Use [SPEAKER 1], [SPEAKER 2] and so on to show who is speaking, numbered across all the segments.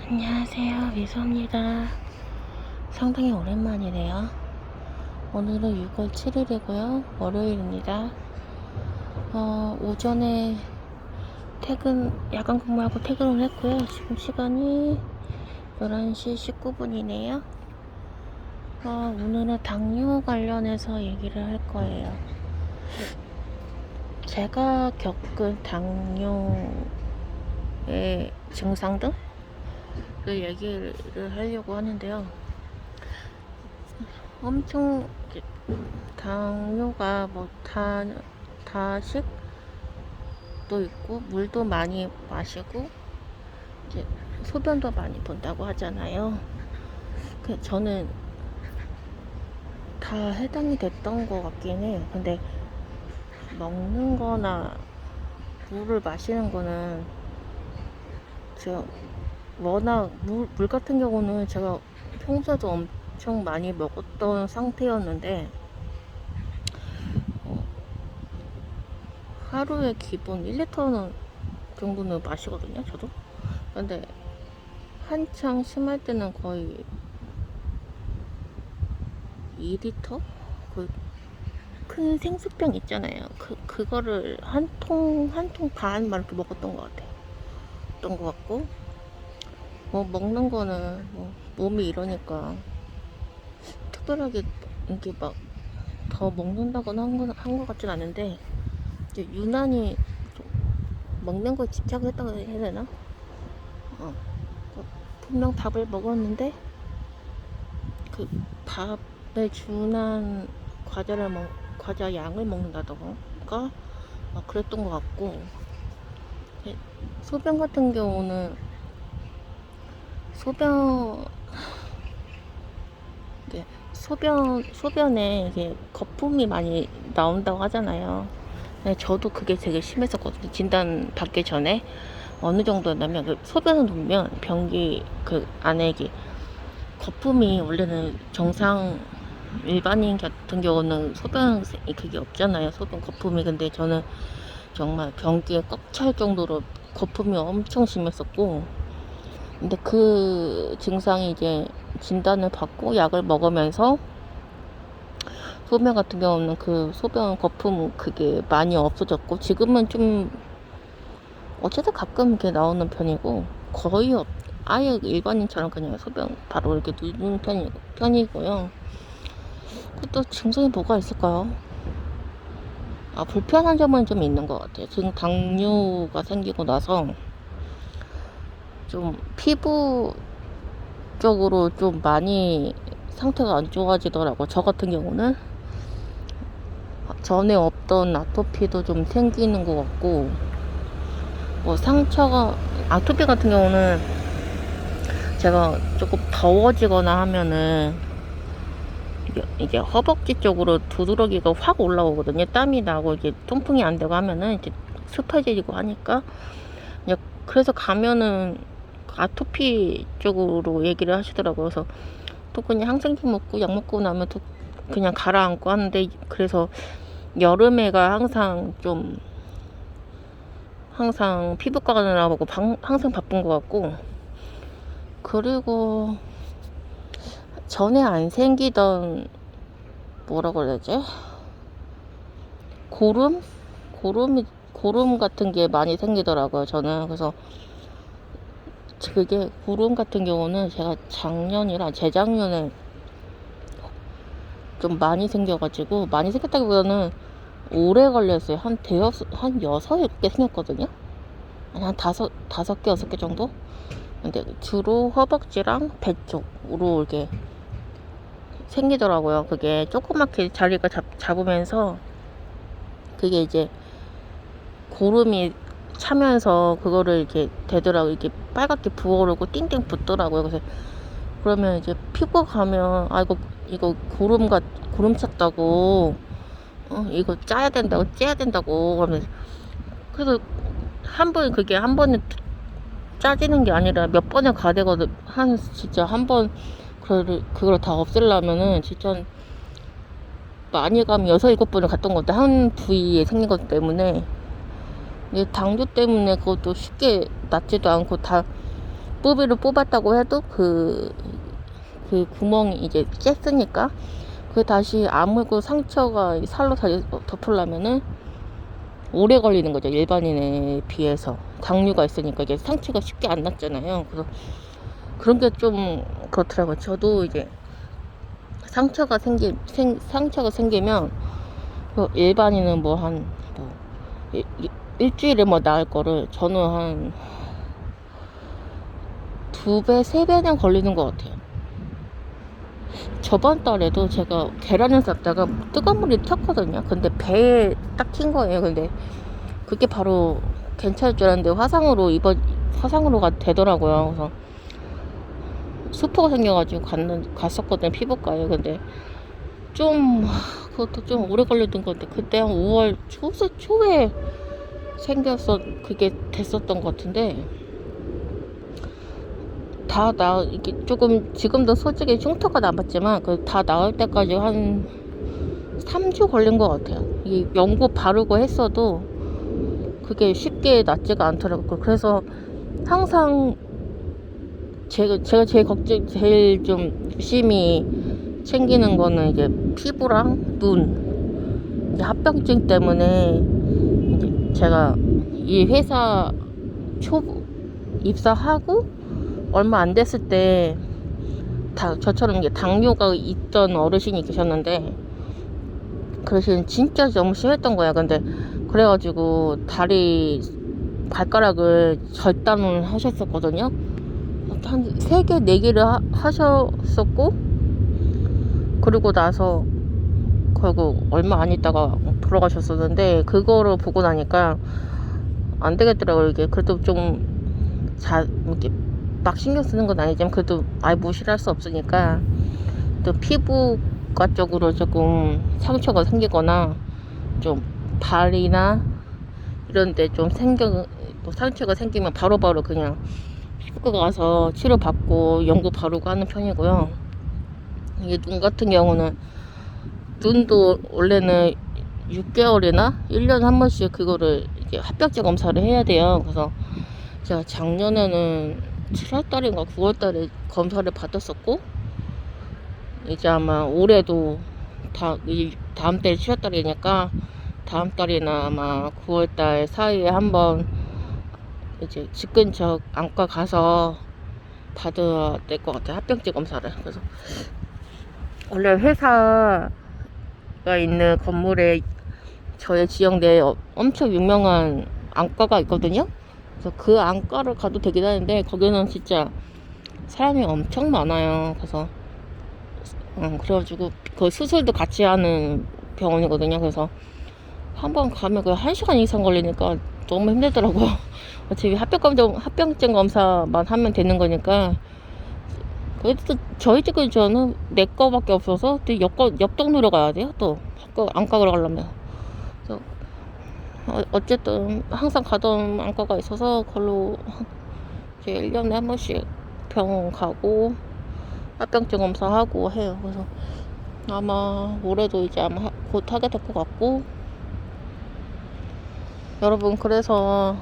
[SPEAKER 1] 안녕하세요, 미소입니다. 상당히 오랜만이네요. 오늘은 6월 7일이고요. 월요일입니다. 오전에 야간 근무하고 퇴근을 했고요. 지금 시간이 11시 19분이네요. 오늘은 당뇨 관련해서 얘기를 할 거예요. 제가 겪은 당뇨의 증상 등을 얘기를 하려고 하는데요. 엄청 당뇨가 다식도 있고 물도 많이 마시고 이제 소변도 많이 본다고 하잖아요. 저는 다 해당이 됐던 것 같긴 해요. 근데 먹는 거나 물을 마시는 거는 제가 워낙 물 같은 경우는 제가 평소에도 엄청 많이 먹었던 상태였는데 하루에 기본 1리터는 정도는 마시거든요, 저도. 근데 한창 심할 때는 거의 2리터? 그 큰 생수병 있잖아요. 그거를 한 통 반 막 이렇게 먹었던 것 같아요. 것 같고, 먹는 거는 몸이 이러니까 특별하게 이렇게 막 더 먹는다거나 한 것 같진 않은데, 이제 유난히 좀 먹는 거에 집착을 했다고 해야 되나? 분명 밥을 먹었는데 그 밥에 준한 과자 양을 먹는다던가 그랬던 것 같고, 소변 같은 경우는 소변 이게 소변에 이게 거품이 많이 나온다고 하잖아요. 저도 그게 되게 심했었거든요. 진단 받기 전에. 어느 정도였냐면 소변을 놓으면 변기 그 안에 이게 거품이, 원래는 정상 일반인 같은 경우는 소변 그게 없잖아요, 소변 거품이. 근데 저는 정말 변기에 꽉 찰 정도로 거품이 엄청 심했었고, 근데 그 증상이 이제 진단을 받고 약을 먹으면서 소변 같은 경우는 그 소변 거품 그게 많이 없어졌고, 지금은 좀 어쨌든 가끔 이렇게 나오는 편이고, 거의 아예 일반인처럼 그냥 소변 바로 이렇게 누는 편이고요. 또 증상이 뭐가 있을까요? 불편한 점은 좀 있는 것 같아요. 지금 당뇨가 생기고 나서 좀 피부 쪽으로 좀 많이 상태가 안 좋아지더라고요. 저 같은 경우는 전에 없던 아토피도 좀 생기는 것 같고, 아토피 같은 경우는 제가 조금 더워지거나 하면은 이제 허벅지 쪽으로 두드러기가 확 올라오거든요. 땀이 나고 이게 통풍이 안 되고 하면은 이제 습해지고 하니까, 그래서 가면은 아토피 쪽으로 얘기를 하시더라고요. 그래서 또 그냥 항생제 먹고 약 먹고 나면 또 그냥 가라앉고 하는데, 그래서 여름에가 항상 피부과 가느라고 항상 바쁜 것 같고, 그리고 전에 안 생기던, 뭐라고 해야 되지? 고름 같은 게 많이 생기더라고요, 저는. 그래서 그게 고름 같은 경우는 제가 재작년에 좀 많이 생겨가지고, 많이 생겼다기보다는 오래 걸렸어요. 한 6, 7개 생겼거든요. 한 5개, 6개 정도? 근데 주로 허벅지랑 배 쪽으로 이렇게 생기더라고요. 그게 조그맣게 자리가 잡으면서, 그게 이제 고름이 차면서 그거를 이렇게 되더라고요. 이렇게 빨갛게 부어오르고 띵띵 붙더라고요. 그래서 그러면 이제 피부가 가면, 이거 고름 찼다고, 이거 째야 된다고 그러면, 그래서 그게 한 번에 짜지는 게 아니라 몇 번을 가대거든. 진짜 한 번 그걸 다 없애려면은 진짜 많이 가면 6, 7번을 갔던 것 같아. 한 부위에 생긴 것 때문에. 당뇨 때문에 그것도 쉽게 낫지도 않고, 다 뒷부비를 뽑았다고 해도 그 구멍이 이제 쬐으니까 그 다시 아물고 상처가 살로 다시 덮으려면은 오래 걸리는 거죠. 일반인에 비해서. 당뇨가 있으니까 이게 상처가 쉽게 안 났잖아요. 그래서 그런 게 좀 그렇더라고요. 저도 이제 상처가 생기면 일반인은 뭐 한 일주일에 뭐 나을 거를 저는 한 2배, 3배는 걸리는 것 같아요. 저번 달에도 제가 계란을 삶다가 뜨거운 물이 튀었거든요. 근데 배에 딱 튄 거예요. 근데 그게 바로 괜찮을 줄 알았는데 화상으로가 되더라고요. 그래서 수포가 생겨가지고 갔었거든요. 피부과에. 근데 그것도 좀 오래 걸렸던 것 같아요. 그때 한 5월 초에 그게 됐었던 것 같은데, 이게 조금, 지금도 솔직히 흉터가 남았지만, 다 나을 때까지 한 3주 걸린 것 같아요. 이 연고 바르고 했어도, 그게 쉽게 낫지가 않더라고요. 그래서 항상, 제가 제일 좀 유심히 챙기는 거는 이제 피부랑 눈. 이제 합병증 때문에, 이제 제가 이 회사 입사하고, 얼마 안 됐을 때 저처럼 이제 당뇨가 있던 어르신이 계셨는데 그 어르신 진짜 너무 심했던 거야. 근데 그래가지고 발가락을 절단을 하셨었거든요. 한 3개, 4개를 하셨었고, 그리고 나서 결국 얼마 안 있다가 돌아가셨었는데, 그거를 보고 나니까 안 되겠더라고요. 이게 그래도 좀 이렇게 막 신경 쓰는 건 아니지만 그래도 아예 무시를 할 수 없으니까, 또 피부과 쪽으로 조금 상처가 생기거나 좀 발이나 이런데 좀 상처가 생기면 바로바로 그냥 피부과 가서 치료받고 연고 바르고 하는 편이고요. 이게 눈 같은 경우는, 눈도 원래는 6개월이나 1년에 한 번씩 그거를 이제 합병증 검사를 해야 돼요. 그래서 제가 작년에는 7월달인가 9월달에 검사를 받았었고, 이제 아마 올해도 다음 달이 7월달이니까 다음 달이나 아마 9월달 사이에 한번 이제 집 근처 안과 가서 받아야 될 것 같아요. 합병증 검사를. 그래서 원래 회사가 있는 건물에 저의 지역 내에 엄청 유명한 안과가 있거든요. 그래서 그 안과를 가도 되긴 하는데 거기는 진짜 사람이 엄청 많아요. 그래서 그래가지고 그 수술도 같이 하는 병원이거든요. 그래서 한번 가면 1시간 이상 걸리니까 너무 힘들더라고요. 어차피 합병증 검사만 하면 되는 거니까. 그래도 저희 집은 내 거밖에 없어서 또 옆 동네로 가야 돼요. 또 안과를 가려면. 그래서 어쨌든 항상 가던 안과가 있어서 그걸로 이제 1년에 한 번씩 병원 가고 합병증 검사하고 해요. 그래서 아마 올해도 이제 아마 곧 하게 될 것 같고, 여러분, 그래서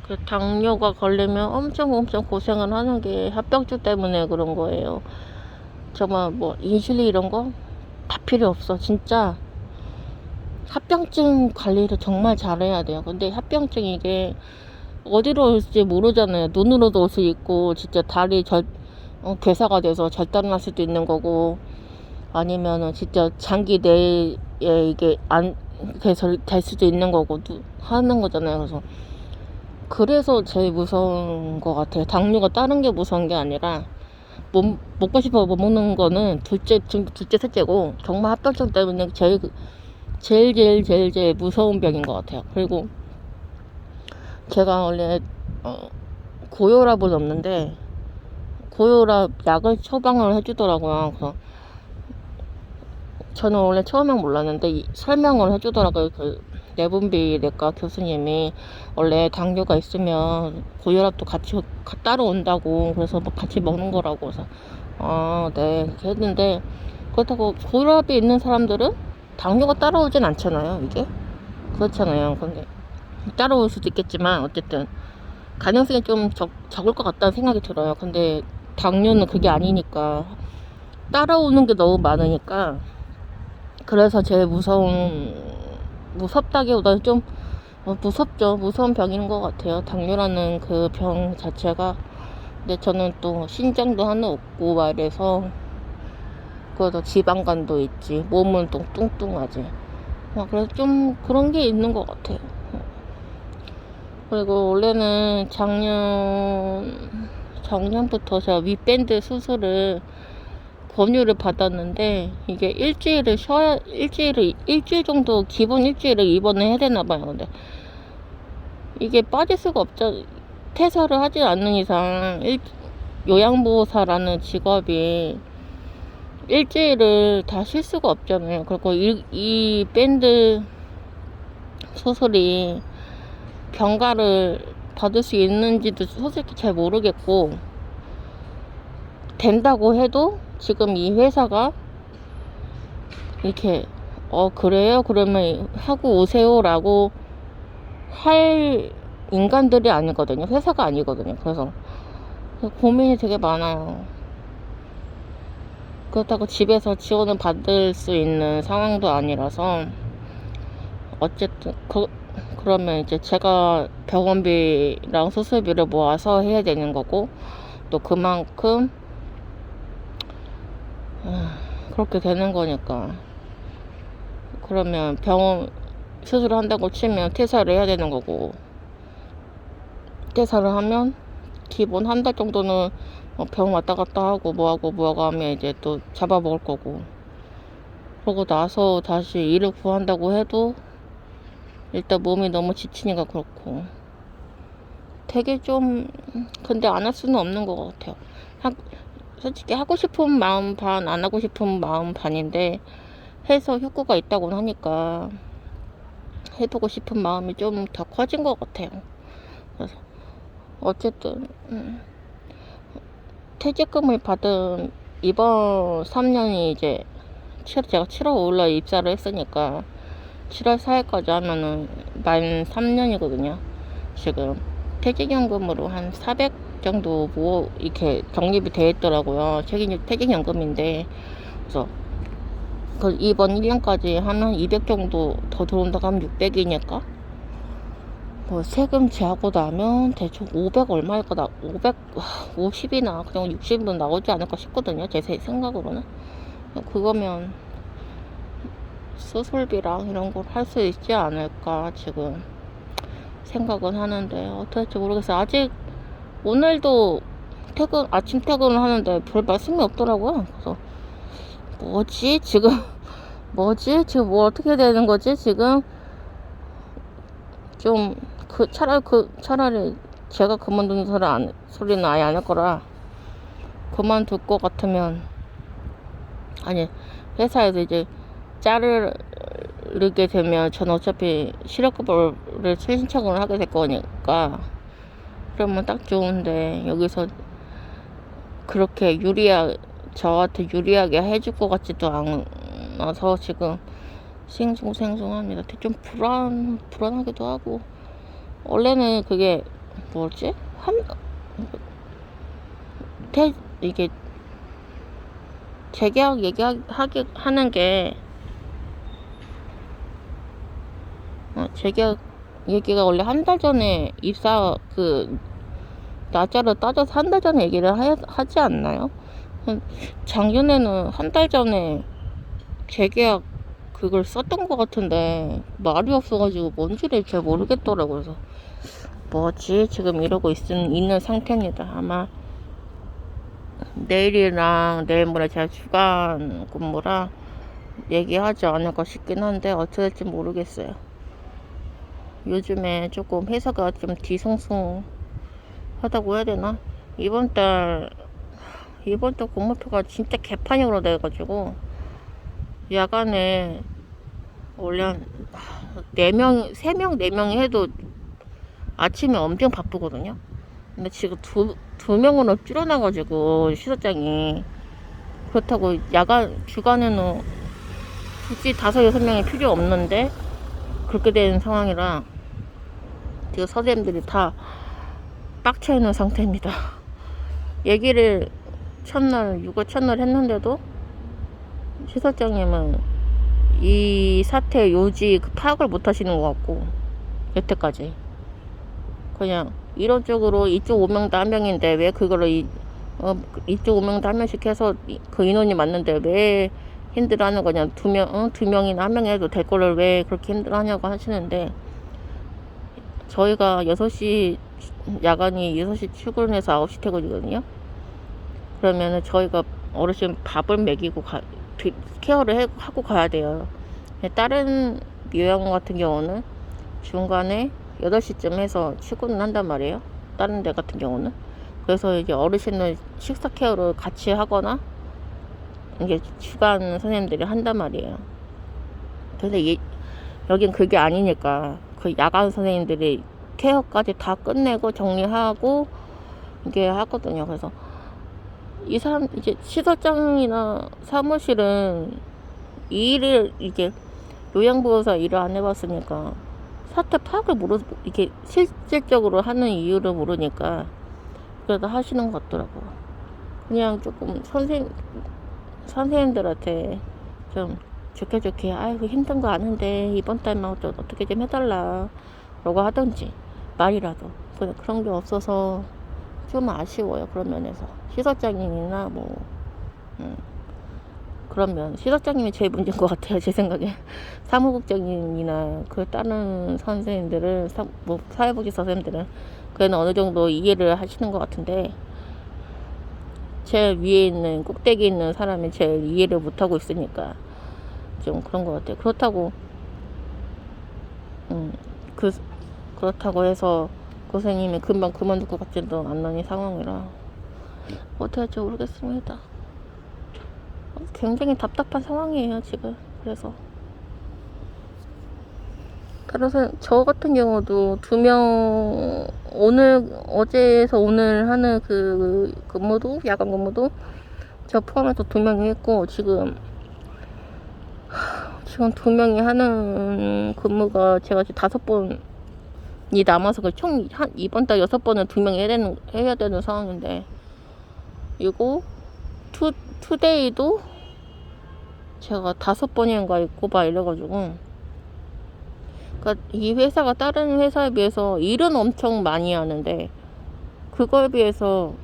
[SPEAKER 1] 그 당뇨가 걸리면 엄청 고생을 하는 게 합병증 때문에 그런 거예요. 정말 뭐 인슐린 이런 거 다 필요 없어. 진짜 합병증 관리를 정말 잘해야 돼요. 근데 합병증 이게 어디로 올지 모르잖아요. 눈으로도 올 수 있고, 진짜 다리 괴사가 돼서 절단 날 수도 있는 거고, 아니면은 진짜 장기 내에 이게 될 수도 있는 거고 하는 거잖아요. 그래서 제일 무서운 것 같아요. 당뇨가 다른 게 무서운 게 아니라 먹고 싶어 못 먹는 거는 둘째, 셋째고, 정말 합병증 때문에 제일 무서운 병인 것 같아요. 그리고 제가 원래 고혈압은 없는데 고혈압 약을 처방을 해주더라고요. 그래서 저는 원래 처음엔 몰랐는데 설명을 해주더라고요. 그 내분비내과 교수님이 원래 당뇨가 있으면 고혈압도 같이 따라온다고, 그래서 뭐 같이 먹는 거라고. 그래서 네, 이렇게 했는데, 그렇다고 고혈압이 있는 사람들은 당뇨가 따라오진 않잖아요. 이게 그렇잖아요. 근데 따라올 수도 있겠지만 어쨌든 가능성이 좀 적을 것 같다는 생각이 들어요. 근데 당뇨는 그게 아니니까 따라오는 게 너무 많으니까 그래서 제일 무섭다기보다는 좀 무섭죠. 무서운 병인 것 같아요. 당뇨라는 그 병 자체가. 근데 저는 또 신장도 하나 없고 말해서 그래도 지방간도 있지. 몸은 또 뚱뚱하지. 그래서 좀 그런 게 있는 것 같아요. 그리고 원래는 작년부터 제가 윗밴드 수술을 권유를 받았는데 이게 일주일 정도 기본 일주일을 입원을 해야 되나 봐요. 근데 이게 빠질 수가 없죠. 퇴사를 하지 않는 이상 요양보호사라는 직업이 일주일을 다 쉴 수가 없잖아요. 그리고 이 밴드 수술이 병가를 받을 수 있는지도 솔직히 잘 모르겠고, 된다고 해도 지금 이 회사가 이렇게 그래요? 그러면 하고 오세요 라고 할 인간들이 아니거든요. 회사가 아니거든요. 그래서 고민이 되게 많아요. 그렇다고 집에서 지원을 받을 수 있는 상황도 아니라서 어쨌든 그러면 이제 제가 병원비랑 수술비를 모아서 해야 되는 거고, 또 그만큼 그렇게 되는 거니까. 그러면 병원 수술을 한다고 치면 퇴사를 해야 되는 거고, 퇴사를 하면 기본 한 달 정도는 병원 왔다 갔다 하고 뭐하고 하면 이제 또 잡아먹을 거고, 그러고 나서 다시 일을 구한다고 해도 일단 몸이 너무 지치니까 그렇고, 되게 좀 근데 안 할 수는 없는 것 같아요. 솔직히 하고 싶은 마음 반, 안 하고 싶은 마음 반인데, 해서 효과가 있다고 하니까 해보고 싶은 마음이 좀 더 커진 것 같아요. 그래서 어쨌든 퇴직금을 받은 이번 3년이 이제 제가 7월 5일날 입사를 했으니까 7월 4일까지 하면은 만 3년이거든요. 지금 퇴직연금으로 한 400 정도 이렇게 적립이 되어 있더라고요. 퇴직연금인데, 그래서 이번 1년까지 하면 200 정도 더 들어온다고 하면 600이니까 뭐 세금 제하고 나면 대충 500 얼마일 거다. 550이나 그냥 60은 나오지 않을까 싶거든요. 제 생각으로는. 그거면 수술비랑 이런 걸 할 수 있지 않을까 지금 생각은 하는데, 어떻게 할지 모르겠어요. 아직 오늘도 아침 퇴근을 하는데 별 말씀이 없더라고요. 그래서 뭐지 지금 뭐 어떻게 되는 거지 지금. 좀 차라리 제가 그만두는 소리는 아예 안 할 거라, 그만둘 것 같으면, 아니 회사에서 이제 자르게 되면 저는 어차피 실업급여를 신청을 하게 될 거니까 그러면 딱 좋은데, 여기서 그렇게 저한테 유리하게 해줄 것 같지도 않아서 지금 생숭생숭합니다. 좀 불안하기도 하고. 원래는 그게 뭐지? 이게 재계약 하는 게 재계약 얘기가 원래 한 달 전에 날짜를 따져서 한 달 전에 얘기를 하지 않나요? 작년에는 한 달 전에 재계약 그걸 썼던 것 같은데 말이 없어가지고 뭔지를 잘 모르겠더라고요. 그래서 뭐지 지금 이러고 있는 상태입니다. 아마 내일이랑 내일 모레 제가 주간 근무라 얘기하지 않을까 싶긴 한데 어떻게 될지 모르겠어요. 요즘에 조금 회사가 좀 뒤숭숭하다고 해야 되나? 이번 달 근무표가 진짜 개판으로 돼가지고 야간에 원래 한 3명 4명이 해도 아침에 엄청 바쁘거든요. 근데 지금 두 명으로 줄어나가지고 시설장이, 그렇다고 주간에는 굳이 5-6명이 필요 없는데 그렇게 된 상황이라 지금 선생님들이 다 빡쳐 있는 상태입니다. 얘기를 첫날 6월 첫날 했는데도 시설장님은 이 사태 요지 파악을 못 하시는 것 같고, 여태까지 그냥 이론적으로 이쪽 오명도 한 명인데 왜 그거를 이쪽 오명도 한 명씩 해서 그 인원이 맞는데 왜 힘들어하는 거냐, 두 명이나 한 명 해도 될 거를 왜 그렇게 힘들어하냐고 하시는데, 저희가 6시 야간이 6시 출근해서 9시 퇴근이거든요. 그러면은 저희가 어르신 밥을 먹이고 케어를 하고 가야 돼요. 다른 요양 같은 경우는 중간에 8시쯤 해서 출근을 한단 말이에요. 다른 데 같은 경우는. 그래서 이제 어르신을 식사 케어를 같이 하거나 이게 주간 선생님들이 한단 말이에요. 근데 여긴 그게 아니니까 그 야간 선생님들이 케어까지 다 끝내고 정리하고 이게 하거든요. 그래서 이 사람 이제 시설장이나 사무실은 이 일을 이게 요양보호사 일을 안 해봤으니까 사태 파악을 이게 실질적으로 하는 이유를 모르니까 그래도 하시는 것 같더라고. 그냥 조금 선생님들한테 좀 좋게 아이고 힘든 거 아는데 이번 달만 좀 어떻게 좀 해달라 라고 하든지 말이라도. 그런 게 없어서 좀 아쉬워요. 그런 면에서 시설장님이나 그러면 시설장님이 제일 문제인 것 같아요. 제 생각에. 사무국장님이나 그 다른 선생님들은 사회복지 선생님들은 그래도 어느 정도 이해를 하시는 것 같은데, 제 위에 있는 꼭대기에 있는 사람이 제일 이해를 못하고 있으니까 좀 그런 것 같아요. 그렇다고 해서 고생님이 금방 그만둘 것 같지도 않는 상황이라 어떻게 할지 모르겠습니다. 굉장히 답답한 상황이에요 지금. 그래서 저 같은 경우도 2명 어제에서 오늘 하는 그 근무도 야간 근무도 저 포함해서 2명이 했고, 지금 2명이 하는 근무가 제가 지금 5번이 남아서 총 이번 달 6번은 2명이 해야 되는 상황인데, 이거 투데이도 제가 5번인가 있고 이래가지고, 그러니까 이 회사가 다른 회사에 비해서 일은 엄청 많이 하는데 그거에 비해서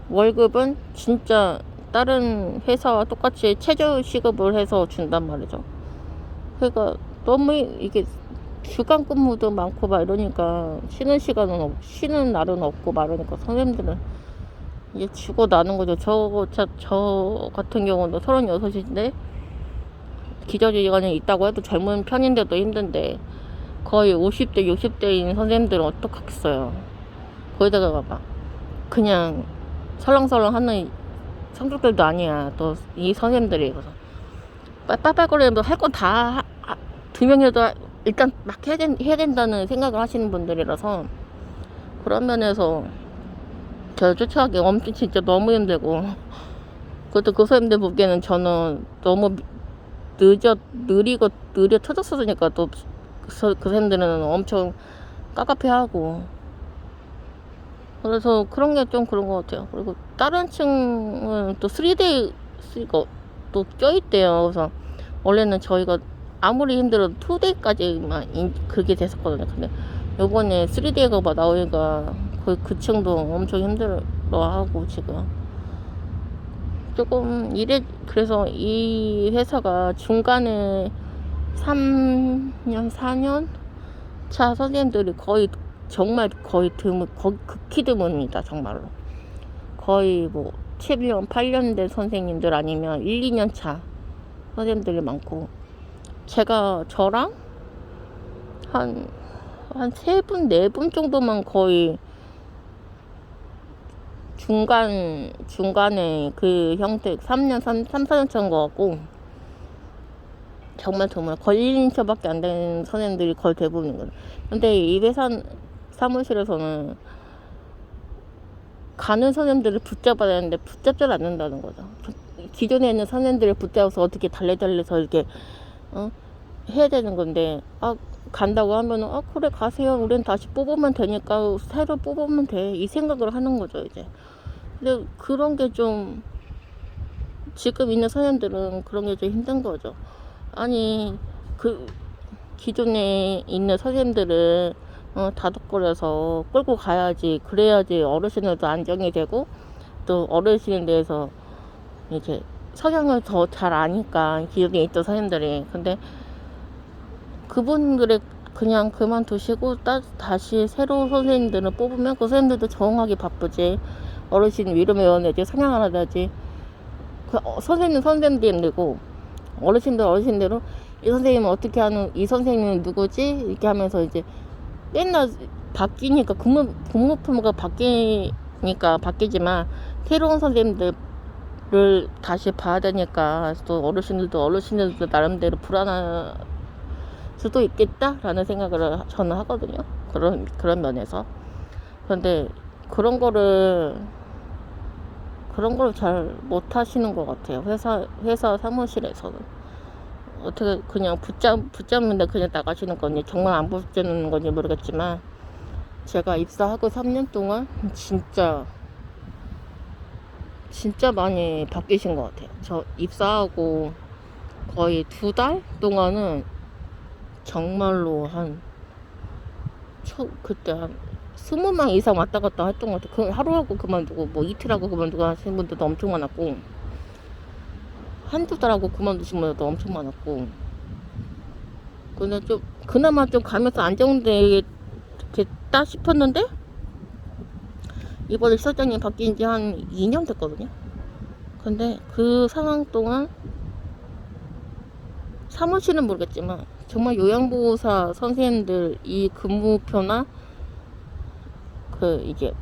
[SPEAKER 1] 월급은 진짜 다른 회사와 똑같이 최저 시급을 해서 준단 말이죠. 그러니까 너무 이게 주간 근무도 많고 이러니까 쉬는 날은 없고 이러니까 선생님들은 이제 죽어 나는 거죠. 저 같은 경우도 36인데 기저질환이 있다고 해도 젊은 편인데도 힘든데 거의 50대 60대인 선생님들은 어떡하겠어요. 거기다가 막 그냥 설렁설렁 하는 성격들도 아니야. 또 이 선생님들이 빨빨거리면서 할 건 다 2명이라도 일단 막 해야 된다는 생각을 하시는 분들이라서, 그런 면에서 저를 쫓아가기 엄청 진짜 너무 힘들고, 그것도 그 선생님들 보기에는 저는 너무 느려 터졌으니까 또 그 선생님들은 엄청 깝깝해하고, 그래서 그런 게 좀 그런 것 같아요. 그리고 다른 층은 또 3데이가 또 껴있대요. 그래서 원래는 저희가 아무리 힘들어도 2데이까지만 그게 됐었거든요. 근데 요번에 3데이가 나오니까 그 층도 엄청 힘들어하고 지금 조금 그래서 이 회사가 중간에 3년 4년 차 선생님들이 정말 거의 극히 드문입니다. 정말로 거의 7년 8년 된 선생님들 아니면 1, 2년 차 선생님들이 많고, 저랑 한 3분 4분 정도만 거의 중간에 그 형태 3, 4년 차인 것 같고, 정말 걸린 처밖에 안 되는 선생님들이 거의 대부분인 거예요. 근데 이 회사 사무실에서는 가는 선생님들을 붙잡아야 되는데 붙잡지 않는다는 거죠. 기존에 있는 선생님들을 붙잡아서 어떻게 달래서 이렇게 해야 되는 건데, 간다고 하면은 그래 가세요. 우린 다시 뽑으면 되니까 새로 뽑으면 돼. 이 생각을 하는 거죠 이제. 근데 그런 게 좀 지금 있는 선생님들은 그런 게 좀 힘든 거죠. 아니 그 기존에 있는 선생님들은 다독거려서 끌고 가야지. 그래야지 어르신들도 안정이 되고 또 어르신에 대해서 이제 성향을 더 잘 아니까 기존에 있던 선생님들이. 근데 그분들의 그냥 그만두시고 다시 새로운 선생님들을 뽑으면 그 선생님들도 적응하기 바쁘지. 어르신 위로 외워내지 성향 하나 다지. 선생님 선생님들이고 어르신대로 이 선생님은 어떻게 하는, 이 선생님은 누구지 이렇게 하면서 이제 맨날 바뀌니까 근무표가 바뀌니까 바뀌지만 새로운 선생님들을 다시 봐야 되니까 또 어르신들도 나름대로 불안할 수도 있겠다라는 생각을 저는 하거든요. 그런 면에서. 그런데 그런 거를 잘 못 하시는 것 같아요. 회사 사무실에서는. 어떻게 그냥 붙잡는데 그냥 나가시는 건지 정말 안 붙잡는 건지 모르겠지만 제가 입사하고 3년 동안 진짜 많이 바뀌신 것 같아요. 저 입사하고 거의 2달 동안은 정말로 그때 한 20명 이상 왔다 갔다 했던 것 같아요. 하루하고 그만두고 뭐 이틀하고 그만두고 하시는 분들도 엄청 많았고 한두 달하고 그만두신 분들도 엄청 많았고. 근데 좀 그나마 좀 가면서 안정되겠다 싶었는데 이번에 시설장님 바뀐 지 한 2년 됐거든요. 근데 그 상황 동안 사무실은 모르겠지만 정말 요양보호사 선생님들 이 근무표나 이게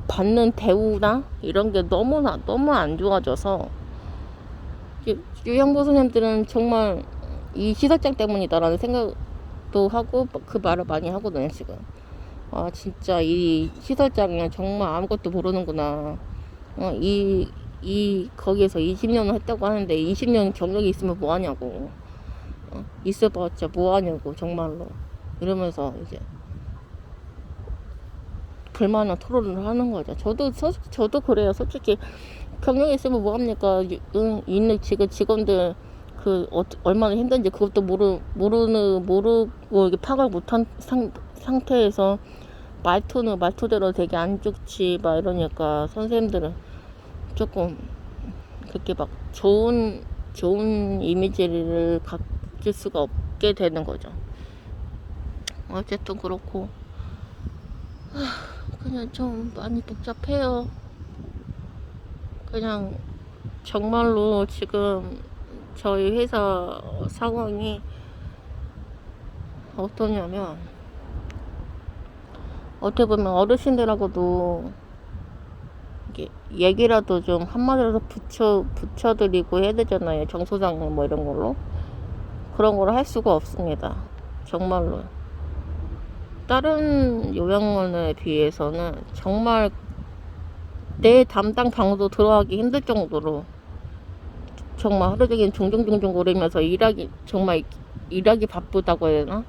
[SPEAKER 1] 받는 대우나 이런 게 너무 안 좋아져서 요양보호사 선생님들은 정말 이 시설장 때문이다라는 생각도 하고 그 말을 많이 하거든요 지금. 진짜 이 시설장은 정말 아무것도 모르는구나. 거기에서 20년을 했다고 하는데 20년 경력이 있으면 뭐하냐고. 있어봤자 뭐하냐고 정말로. 이러면서 이제 불만을 토론을 하는 거죠. 저도 그래요. 솔직히 경력이 있으면 뭐합니까. 있는 지금 직원들 얼마나 힘든지 그것도 모르고 이게 파악을 못한 상태에서 말투대로 되게 안 좋지 막 이러니까 선생님들은 조금 그렇게 막 좋은 이미지를 가질 수가 없게 되는 거죠. 어쨌든 그렇고 그냥 좀 많이 복잡해요. 그냥 정말로 지금 저희 회사 상황이 어떠냐면 어떻게 보면 어르신들하고도 이게 얘기라도 좀 한마디라도 붙여드리고 해야 되잖아요. 정서상 뭐 이런 걸로. 그런 걸 할 수가 없습니다. 정말로. 다른 요양원에 비해서는 정말 내 담당 방도 들어가기 힘들 정도로 정말 하루 종일 종종 거리면서 정말 일하기 바쁘다고 해야 되나?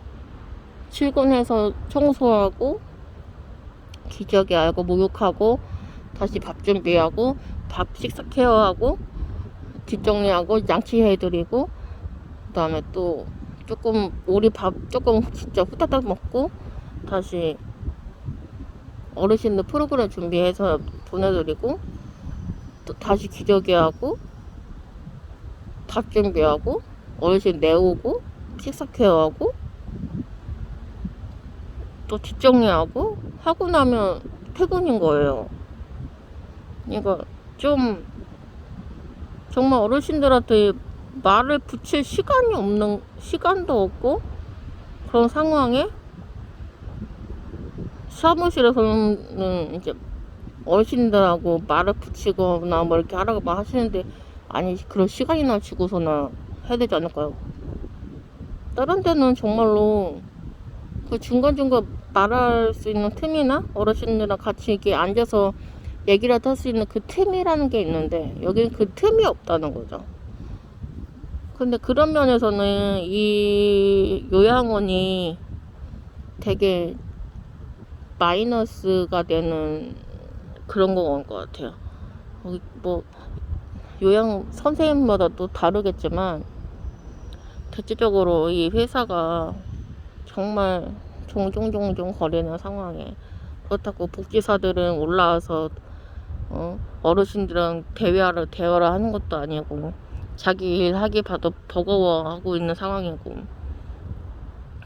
[SPEAKER 1] 출근해서 청소하고 기저귀 알고 목욕하고 다시 밥 준비하고 밥 식사 케어하고 뒷정리하고 양치해드리고 그다음에 또 우리 밥 조금 진짜 후다닥 먹고 다시 어르신들 프로그램 준비해서 보내드리고 또 다시 기저귀하고 밥 준비하고 어르신 내오고 식사 케어하고 또 뒷정리하고 하고 나면 퇴근인 거예요. 그러니까 좀 정말 어르신들한테 말을 붙일 시간도 없고 그런 상황에 사무실에서는 이제 어르신들하고 말을 붙이거나 뭐 이렇게 하라고 막 하시는데 아니 그런 시간이나 주고서나 해야 되지 않을까요? 다른 데는 정말로 그 중간중간 말할 수 있는 틈이나 어르신들이랑 같이 이렇게 앉아서 얘기라도 할 수 있는 그 틈이라는 게 있는데 여기는 그 틈이 없다는 거죠. 근데 그런 면에서는 이 요양원이 되게 마이너스가 되는 그런 건 것 같아요. 뭐 요양 선생님마다 또 다르겠지만 대체적으로 이 회사가 정말 종종 거리는 상황에, 그렇다고 복지사들은 올라와서 어르신들은 대화를 하는 것도 아니고 자기 일 하기 봐도 버거워하고 있는 상황이고,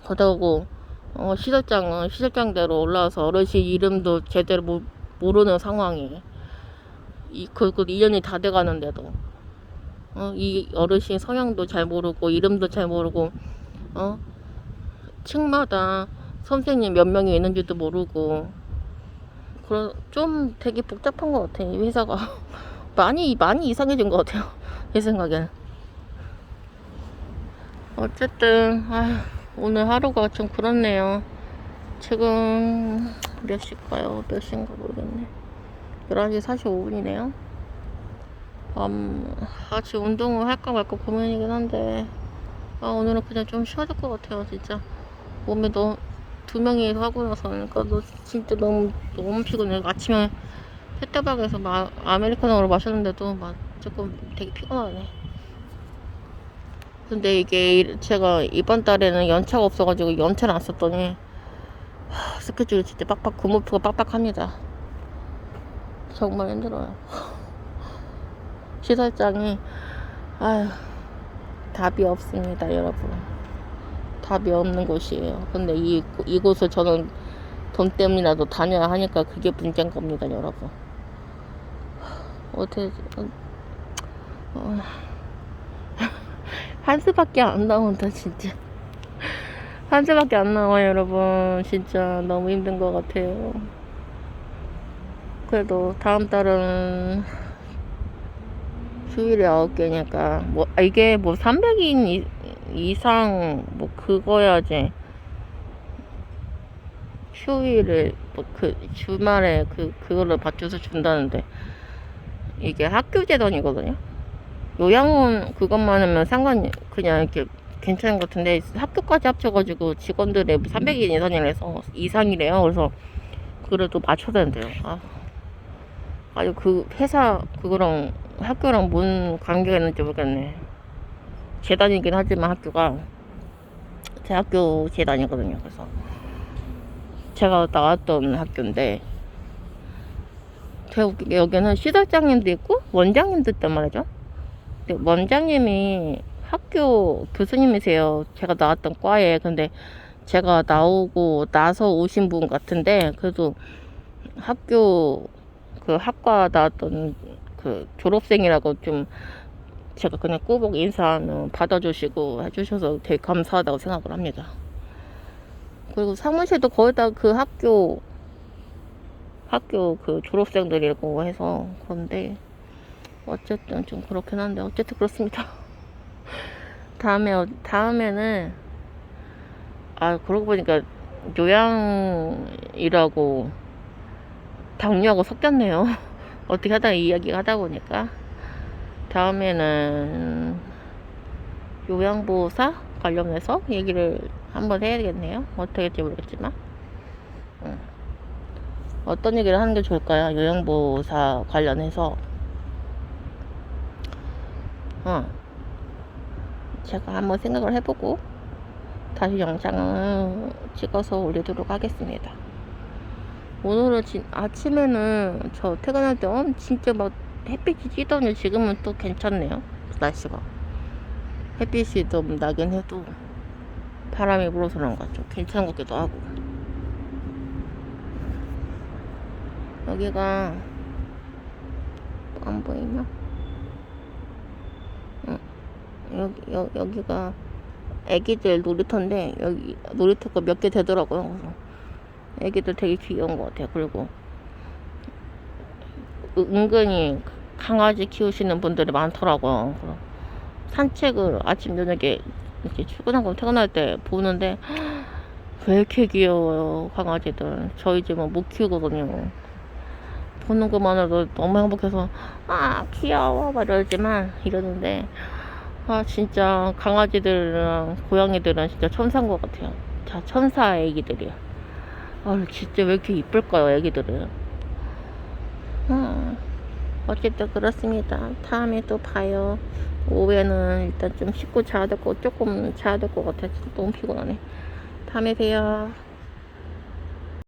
[SPEAKER 1] 그렇다고 시설장은 시설장대로 올라와서 어르신 이름도 제대로 모르는 상황에 그 2년이 다 돼가는데도 이 어르신 성향도 잘 모르고 이름도 잘 모르고 층마다 선생님 몇 명이 있는지도 모르고, 좀 되게 복잡한 것 같아 이 회사가. 많이 이상해진 것 같아요 제 생각엔. 어쨌든 오늘 하루가 좀 그렇네요. 지금 몇 시일까요? 몇 시인가 모르겠네. 11시 45분이네요. 지금 운동을 할까 말까 고민이긴 한데, 오늘은 그냥 좀 쉬어야 될 것 같아요, 진짜. 몸에 두 명이 하고 나서 하니까 진짜 너무 피곤해. 아침에 햇대박에서 아메리카노를 마셨는데도 조금 되게 피곤하네. 근데 이게 제가 이번 달에는 연차가 없어가지고 연차를 안 썼더니 스케줄이 진짜 근무표가 빡빡합니다. 정말 힘들어요. 시설장이 답이 없습니다, 여러분. 답이 없는 곳이에요. 근데 이곳을 저는 돈 때문이라도 다녀야 하니까 그게 문제인 겁니다, 여러분. 어떻게 한수밖에 안 나온다, 진짜. 한수밖에 안 나와요, 여러분. 진짜 너무 힘든 것 같아요. 그래도 다음 달은 휴일이 9개니까 이게 300인 이상 그거야지 휴일을 주말에 그거를 받쳐서 준다는데, 이게 학교 재단이거든요. 요양원 그것만 하면 그냥 이렇게 괜찮은 것 같은데, 학교까지 합쳐가지고 직원들의 300인 이상이래요. 그래서 그래도 맞춰야 된대요. 아주 그 회사 그거랑 학교랑 뭔 관계가 있는지 모르겠네. 재단이긴 하지만 학교가 제 학교 재단이거든요. 그래서 제가 나왔던 학교인데, 여기는 시설장님도 있고 원장님도 있단 말이죠. 근데 원장님이 학교 교수님이세요. 제가 나왔던 과에. 근데 제가 나오고 나서 오신 분 같은데, 그래도 학과 나왔던 졸업생이라고 좀 제가 그냥 꾸벅 인사는 받아주시고 해주셔서 되게 감사하다고 생각을 합니다. 그리고 사무실도 거의 다 그 학교 졸업생들이라고 해서 그런데, 어쨌든 좀 그렇긴 한데, 어쨌든 그렇습니다. 다음에는 그러고 보니까 요양이라고 당뇨하고 섞였네요. 어떻게 이야기가 하다 보니까 다음에는 요양보호사 관련해서 얘기를 한번 해야겠네요. 어떻게 될지 모르겠지만 어떤 얘기를 하는 게 좋을까요? 요양보호사 관련해서 제가 한번 생각을 해보고 다시 영상을 찍어서 올리도록 하겠습니다. 오늘은 아침에는 저 퇴근할 때 진짜 햇빛이 찌더니 지금은 또 괜찮네요. 날씨가 햇빛이 좀 나긴 해도 바람이 불어서 그런가 좀 괜찮은 것 같기도 하고. 여기가 안 보이나? 여기가 애기들 놀이터인데, 여기 놀이터가 몇 개 되더라고요. 그래서 애기들 되게 귀여운 것 같아요. 그리고 은근히 강아지 키우시는 분들이 많더라고요. 산책을 아침 저녁에 이렇게 출근하고 퇴근할 때 보는데 왜 이렇게 귀여워요, 강아지들. 저희 집은 못 키우거든요. 보는 것만으로도 너무 행복해서 귀여워 이러는데 진짜 강아지들이랑 고양이들은 진짜 천사인 것 같아요. 자, 천사 애기들이야. 진짜 왜 이렇게 이쁠까요, 애기들은. 어쨌든 그렇습니다. 다음에 또 봐요. 오후에는 일단 좀 씻고 자야 될 거, 조금 자야 될 것 같아서 너무 피곤하네. 다음에 봬요.